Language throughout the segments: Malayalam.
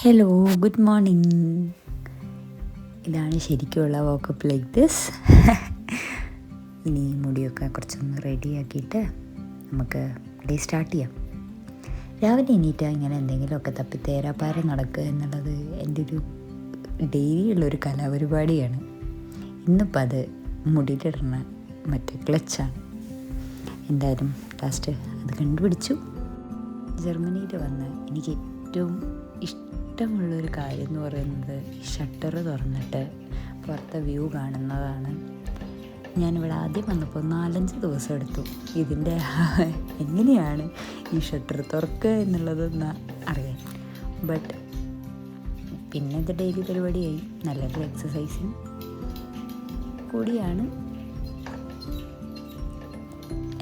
Hello, good morning. ഇതാണ് ശരിക്കുള്ള വാക്കപ്പ് ലൈക്ക് ദിസ്. ഇനി മുടിയൊക്കെ കുറച്ചൊന്ന് റെഡിയാക്കിയിട്ട് നമുക്ക് ഡേ സ്റ്റാർട്ട് ചെയ്യാം. രാവിലെ എണീറ്റാൽ ഇങ്ങനെ എന്തെങ്കിലുമൊക്കെ തപ്പി തേരാപ്പാരം നടക്കുക എന്നുള്ളത് എൻ്റെ ഒരു ഡെയിലി ഉള്ളൊരു കലാപരിപാടിയാണ്. ഇന്നിപ്പോൾ അത് മുടിയിലിടുന്ന മറ്റേ ക്ലച്ചാണ്. എന്തായാലും ലാസ്റ്റ് അത് കണ്ടുപിടിച്ചു. ജർമ്മനിയിൽ വന്ന് എനിക്ക് ഏറ്റവും ഇഷ്ടമുള്ളൊരു കാര്യം എന്ന് പറയുന്നത് ഷട്ടർ തുറന്നിട്ട് പുറത്തെ വ്യൂ കാണുന്നതാണ്. ഞാനിവിടെ ആദ്യം വന്നപ്പോൾ 4-5 ദിവസം എടുത്തു ഇതിൻ്റെ എങ്ങനെയാണ് ഈ ഷട്ടർ തുറക്കുക എന്നുള്ളതെന്ന് അറിയാൻ. ബട്ട് പിന്നെ ഇത് ഡെയിലി പരിപാടിയായി. നല്ലൊരു എക്സസൈസും കൂടിയാണ്.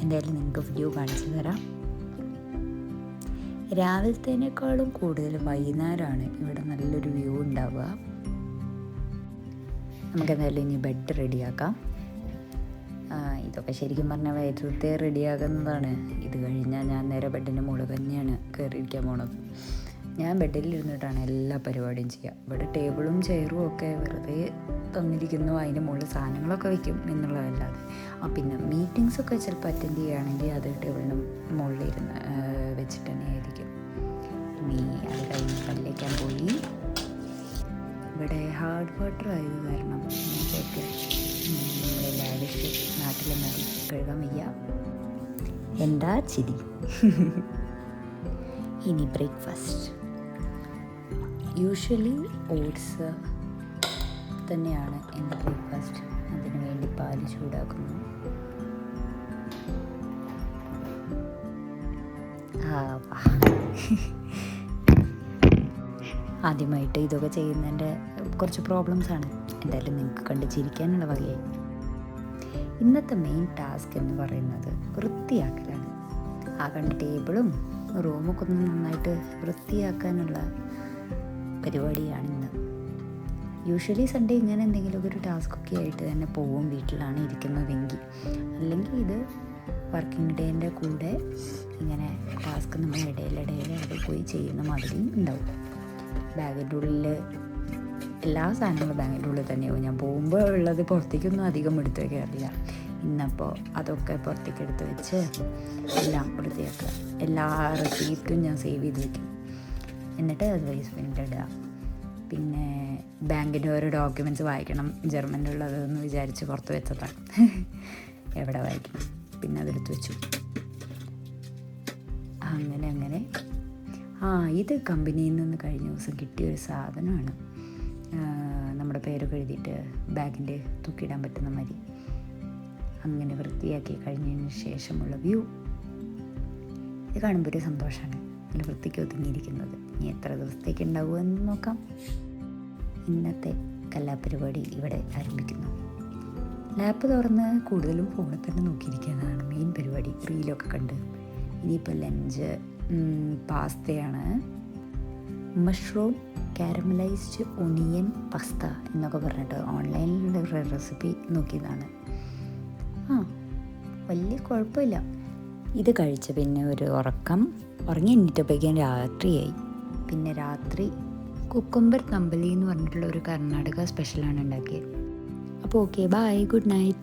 എന്തായാലും നിങ്ങൾക്ക് വ്യൂ കാണിച്ചു തരാം. രാവിലത്തേനേക്കാളും കൂടുതൽ വൈകുന്നേരമാണ് ഇവിടെ നല്ലൊരു വ്യൂ ഉണ്ടാവുക. നമുക്കെന്തായാലും ഇനി ബെഡ് റെഡിയാക്കാം. ഇതൊക്കെ ശരിക്കും പറഞ്ഞാൽ വൈകിട്ടത്തെ റെഡിയാക്കുന്നതാണ്. ഇത് കഴിഞ്ഞാൽ ഞാൻ നേരെ ബെഡിൻ്റെ മുകളിൽ തന്നെയാണ് കയറിയിരിക്കാൻ പോണത്. ഞാൻ ബെഡിൽ ഇരുന്നിട്ടാണ് എല്ലാ പരിപാടിയും ചെയ്യുക. ഇവിടെ ടേബിളും ചെയറും ഒക്കെ വെറുതെ തന്നിരിക്കുന്നു, അതിൻ്റെ മുകളിൽ സാധനങ്ങളൊക്കെ വയ്ക്കും എന്നുള്ളതല്ലാതെ. പിന്നെ മീറ്റിങ്സൊക്കെ ചിലപ്പോൾ അറ്റൻഡ് ചെയ്യുകയാണെങ്കിൽ അത് ടേബിളിന് മുകളിലിരുന്ന് വെച്ചിട്ട് തന്നെ ആയിരിക്കും. ഇനി അത് കഴിഞ്ഞ് പല്ലേക്കാൻ പോയി. ഇവിടെ ഹാർഡ് വാട്ടർ ആയത് കാരണം നമുക്കൊക്കെ നമ്മുടെ ലാവിഷ് നാട്ടിലെ മതി കഴുകാൻ വയ്യ. എന്താ ചിരി. ഇനി ബ്രേക്ക്ഫാസ്റ്റ്. യൂഷ്വലി ഓട്സ് തന്നെയാണ് എൻ്റെ ബ്രേക്ക്ഫാസ്റ്റ്. അതിനു വേണ്ടി പാല് ചൂടാക്കുന്നു. ആദ്യമായിട്ട് ഇതൊക്കെ ചെയ്യുന്നതിൻ്റെ കുറച്ച് പ്രോബ്ലംസാണ്. എന്തായാലും നിങ്ങൾക്ക് കണ്ട് ചിരിക്കാനുള്ള വകയായി. ഇന്നത്തെ മെയിൻ ടാസ്ക് എന്ന് പറയുന്നത് വൃത്തിയാക്കലാണ്. ആ കണ്ട ടേബിളും റൂമൊക്കെ ഒന്ന് നന്നായിട്ട് വൃത്തിയാക്കാനുള്ള പരിപാടിയാണ് ഇന്ന്. യൂഷ്വലി സൺഡേ ഇങ്ങനെ എന്തെങ്കിലുമൊക്കെ ഒരു ടാസ്കൊക്കെ ആയിട്ട് തന്നെ പോവും വീട്ടിലാണ് ഇരിക്കുന്നതെങ്കിൽ. അല്ലെങ്കിൽ ഇത് വർക്കിംഗ് ഡേൻ്റെ കൂടെ ഇങ്ങനെ ടാസ്ക് നമ്മൾ ഇടയിലിടയിൽ അത് പോയി ചെയ്യുന്ന മാതിരിയും ഉണ്ടാവും. ബാഗിൻ്റെ ഉള്ളിൽ എല്ലാ സാധനങ്ങളും ബാഗിൻ്റെ ഉള്ളിൽ തന്നെയാവും. ഞാൻ പോകുമ്പോൾ ഉള്ളത് പുറത്തേക്കൊന്നും അധികം എടുത്ത് വയ്ക്കാറില്ല. ഇന്നപ്പോൾ അതൊക്കെ പുറത്തേക്ക് എടുത്ത് വെച്ച് എല്ലാം വൃത്തിയാക്കുക. എല്ലാ റെസിപ്റ്റും ഞാൻ സേവ് ചെയ്ത് വയ്ക്കും. എന്നിട്ട് അത് വേസ്റ്റ്ബിന്നിൽ ഇടുക. പിന്നെ ബാങ്കിൻ്റെ ഓരോ ഡോക്യുമെൻറ്റ്സ് വായിക്കണം, ജർമ്മനിലുള്ളതെന്ന് വിചാരിച്ച് പുറത്ത് വെച്ചതാണ്. എവിടെ വായിക്കണം, പിന്നെ അതെടുത്ത് വെച്ചു. അങ്ങനെ ഇത് കമ്പനിയിൽ നിന്ന് കഴിഞ്ഞ ദിവസം കിട്ടിയൊരു സാധനമാണ്. നമ്മുടെ പേരൊക്കെ എഴുതിയിട്ട് ബാഗിൻ്റെ തൂക്കിയിടാൻ പറ്റുന്ന മാതിരി. അങ്ങനെ വൃത്തിയാക്കി കഴിഞ്ഞതിന് ശേഷമുള്ള വ്യൂ ഇത് കാണുമ്പോൾ ഒരു സന്തോഷമാണ്. നല്ല വൃത്തിക്ക് ഒതുങ്ങിയിരിക്കുന്നത്. ഇനി എത്ര ദിവസത്തേക്ക് ഉണ്ടാവുമെന്ന് നോക്കാം. ഇന്നത്തെ കലാപരിപാടി ഇവിടെ ആരംഭിക്കുന്നു. ലാപ്പ് തുറന്ന് കൂടുതലും ഫോണിൽ തന്നെ നോക്കിയിരിക്കുന്നതാണ് മെയിൻ പരിപാടി. റീലൊക്കെ കണ്ട്. ഇനിയിപ്പോൾ ലഞ്ച് പാസ്തയാണ്. മഷ്റൂം കാരമലൈസ്ഡ് ഒണിയൻ പാസ്ത എന്നൊക്കെ പറഞ്ഞിട്ട് ഓൺലൈനിലുള്ള ഒരു റെസിപ്പി നോക്കിയതാണ്. വലിയ കുഴപ്പമില്ല. ഇത് കഴിച്ച് പിന്നെ ഒരു ഉറങ്ങി എണീറ്റപ്പോഴേക്കും രാത്രിയായി. പിന്നെ രാത്രി കുക്കുംബർ കമ്പലി എന്ന് പറഞ്ഞിട്ടുള്ള ഒരു കർണാടക സ്പെഷ്യലാണ് ഉണ്ടാക്കിയത്. അപ്പോൾ ഓക്കെ, ബൈ, ഗുഡ് നൈറ്റ്.